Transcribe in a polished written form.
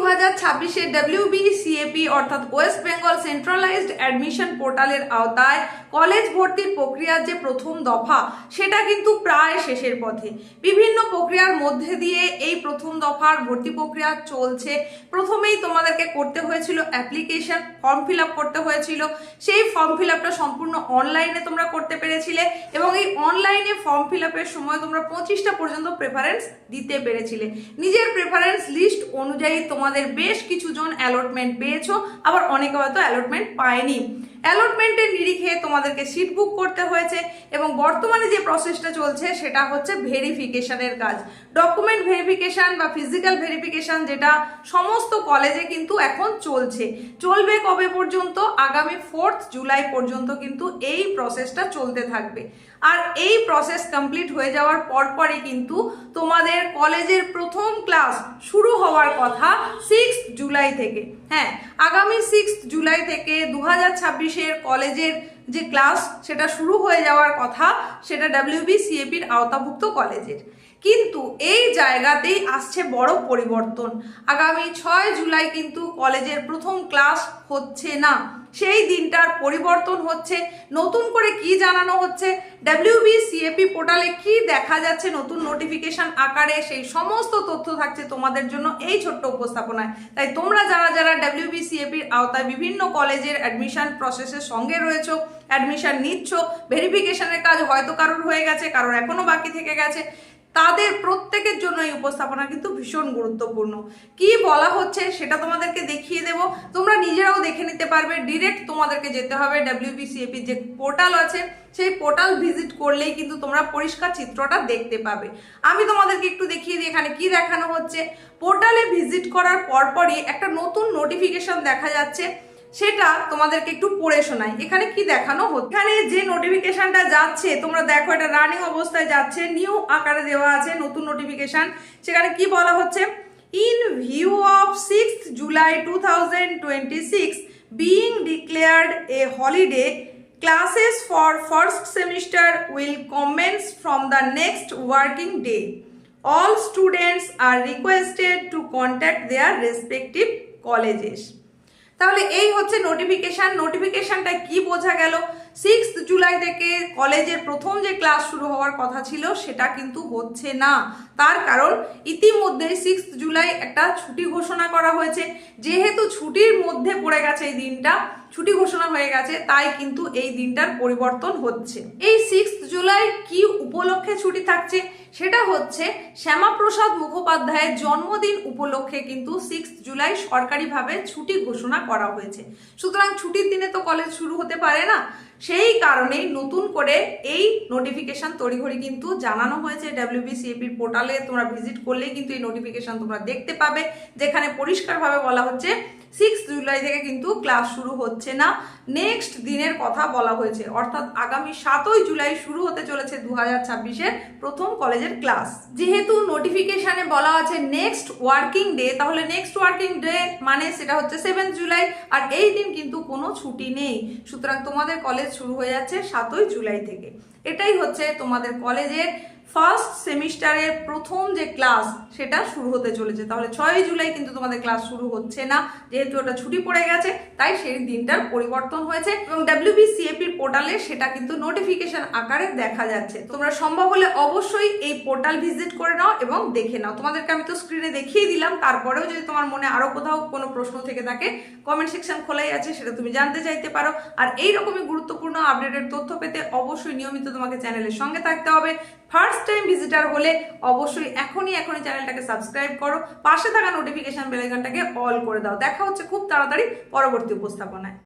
2026 WBCAP অর্থাৎ West Bengal centralised admission পোর্টালের আওতায় কলেজ ভর্তির প্রক্রিয়ার যে প্রথম দফা সেটা কিন্তু প্রায় শেষের পথে। বিভিন্ন প্রক্রিয়ার মধ্যে দিয়ে এই প্রথম দফার ভর্তি প্রক্রিয়া চলছে। প্রথমেই তোমাদেরকে করতে হয়েছিল অ্যাপ্লিকেশন, ফর্ম ফিল আপ করতে হয়েছিল। সেই ফর্ম ফিল আপটা সম্পূর্ণ অনলাইনে তোমরা করতে পেরেছিলে এবং এই অনলাইনে ফর্ম ফিল আপের সময় তোমরা 25টা পর্যন্ত প্রেফারেন্স দিতে পেরেছিলে। নিজের প্রেফারেন্স লিস্ট অনুযায়ী তোমাদের বেশ কিছু জন অ্যালটমেন্ট পেয়েছো, আবার অনেকে হয়তো অ্যালটমেন্ট পায়নি। অ্যালটমেন্টের নিরিখে তোমাদেরকে সিট বুক করতে হয়েছে এবং বর্তমানে যে প্রসেসটা চলছে সেটা হচ্ছে ভেরিফিকেশনের কাজ। ডকুমেন্ট ভেরিফিকেশন বা ফিজিক্যাল ভেরিফিকেশন, যেটা সমস্ত কলেজে কিন্তু এখন চলবে কবে পর্যন্ত? আগামী 4 জুলাই পর্যন্ত কিন্তু এই প্রসেসটা চলতে থাকবে। আর এই প্রসেস কমপ্লিট হয়ে যাওয়ার পরপরই কিন্তু তোমাদের কলেজের প্রথম ক্লাস শুরু হওয়ার কথা 6 জুলাই থেকে। হ্যাঁ, আগামী 6 জুলাই থেকে 2026-এর কলেজের যে ক্লাস সেটা শুরু হয়ে যাওয়ার কথা, সেটা WBCAP-র আওতাভুক্ত কলেজের। কিন্তু এই জায়গাতেই আসছে বড় পরিবর্তন। আগামী 6 জুলাই কিন্তু কলেজের প্রথম ক্লাস হচ্ছে না, সেই দিনটার পরিবর্তন হচ্ছে। নতুন করে কি জানানো হচ্ছে, WBCAP পোর্টালে কি দেখা যাচ্ছে নতুন নোটিফিকেশন আকারে, সেই সমস্ত তথ্য থাকছে তোমাদের জন্য এই ছোট্ট উপস্থাপনায়। তাই তোমরা যারা যারা WBCAP-র আওতায় বিভিন্ন কলেজের অ্যাডমিশন প্রসেসের সঙ্গে রয়েছো, অ্যাডমিশন নিচ্ছ, ভেরিফিকেশনের কাজ হয়তো কারোর হয়ে গেছে, কারোর এখনো বাকি থেকে গেছে, তাদের প্রত্যেকের জন্য এই উপস্থাপনা কিন্তু ভীষণ গুরুত্বপূর্ণ। কি বলা হচ্ছে সেটা তোমাদেরকে দেখিয়ে দেব, তোমরা নিজেরাও দেখে নিতে পারবে। ডিরেক্ট তোমাদেরকে যেতে হবে WBCAP যে পোর্টাল আছে, সেই পোর্টাল ভিজিট করলেই কিন্তু তোমরা পরিষ্কার চিত্রটা দেখতে পাবে। আমি তোমাদেরকে একটু দেখিয়ে দিই এখানে কি দেখানো হচ্ছে। পোর্টালে ভিজিট করার পরপরই একটা নতুন নোটিফিকেশন দেখা যাচ্ছে, সেটা তোমাদেরকে একটু পড়ে শোনাই। এখানে কি দেখানো হচ্ছে, এখানে যে নোটিফিকেশনটা যাচ্ছে তোমরা দেখো, এটা রানিং অবস্থায় যাচ্ছে, নিউ আকারে দেওয়া আছে নতুন নোটিফিকেশন। সেখানে কি বলা হচ্ছে, in view of 6th July 2026 being declared a holiday, classes for first semester will commence from the next working day. All students are requested to contact their respective colleges. তাহলে এই হচ্ছে নোটিফিকেশনটা কি বোঝা গেল? 6 জুলাই থেকে কলেজের প্রথম যে ক্লাস শুরু হওয়ার কথা ছিল সেটা কিন্তু হচ্ছে না। তার কারণ ইতিমধ্যে 6 জুলাই একটা ছুটি ঘোষণা করা হয়েছে। যেহেতু ছুটির মধ্যে পড়ে গেছে এই দিনটা, ছুটি ঘোষণা হয়ে গেছে, তাই কিন্তু এই দিনটার পরিবর্তন হচ্ছে। এই 6 জুলাই কি উপলক্ষে ছুটি থাকছে সেটা হচ্ছে শ্যামাপ্রসাদ মুখোপাধ্যায়ের জন্মদিন উপলক্ষে কিন্তু 6 জুলাই সরকারিভাবে ছুটি ঘোষণা করা হয়েছে। সুতরাং ছুটির দিনে তো কলেজ শুরু হতে পারে না, সেই কারণেই নতুন করে এই নোটিফিকেশন তড়িঘড়ি কিন্তু জানানো হয়েছে WBCAP-র পোর্টালে। তোমরা ভিজিট করলেই কিন্তু এই নোটিফিকেশন তোমরা দেখতে পাবে, যেখানে পরিষ্কারভাবে বলা হচ্ছে 6 জুলাই থেকে কিন্তু ক্লাস শুরু হচ্ছে না, নেক্সট দিনের কথা বলা হয়েছে। অর্থাৎ আগামী 7 জুলাই শুরু হতে চলেছে 2026-এর প্রথম কলেজের ক্লাস। যেহেতু নোটিফিকেশনে বলা আছে নেক্সট ওয়ার্কিং ডে, তাহলে নেক্সট ওয়ার্কিং ডে মানে সেটা হচ্ছে 7 জুলাই, আর এই দিন কিন্তু কোনো ছুটি নেই। সুতরাং তোমাদের কলেজ শুরু হয়ে যাচ্ছে 7 জুলাই থেকে। এটাই হচ্ছে তোমাদের কলেজের ফার্স্ট সেমিস্টারের প্রথম যে ক্লাস সেটা শুরু হতে চলেছে। তাহলে 6 জুলাই কিন্তু তোমাদের ক্লাস শুরু হচ্ছে না, যেহেতু ওটা ছুটি পড়ে গেছে, তাই সেই দিনটার পরিবর্তন হয়েছে এবং WBCAP-র পোর্টালে সেটা কিন্তু নোটিফিকেশন আকারে দেখা যাচ্ছে। তোমরা সম্ভব হলে অবশ্যই এই পোর্টাল ভিজিট করে নাও এবং দেখে নাও। তোমাদেরকে আমি তো স্ক্রিনে দেখিয়ে দিলাম, তারপরেও যদি তোমার মনে আরো কোথাও কোনো প্রশ্ন থেকে থাকে, কমেন্ট সেকশন খোলাই আছে, সেটা তুমি জানতে চাইতে পারো। আর এইরকমই গুরুত্বপূর্ণ আপডেটের তথ্য পেতে অবশ্যই নিয়মিত তোমাকে চ্যানেলের সঙ্গে থাকতে হবে। ফার্স্ট টাইম ভিজিটার হলে অবশ্যই এখনই চ্যানেলটাকে সাবস্ক্রাইব করো, পাশে থাকা নোটিফিকেশন বেল আইকনটাকে অল করে দাও। দেখা হচ্ছে খুব তাড়াতাড়ি পরবর্তী উপস্থাপনায়।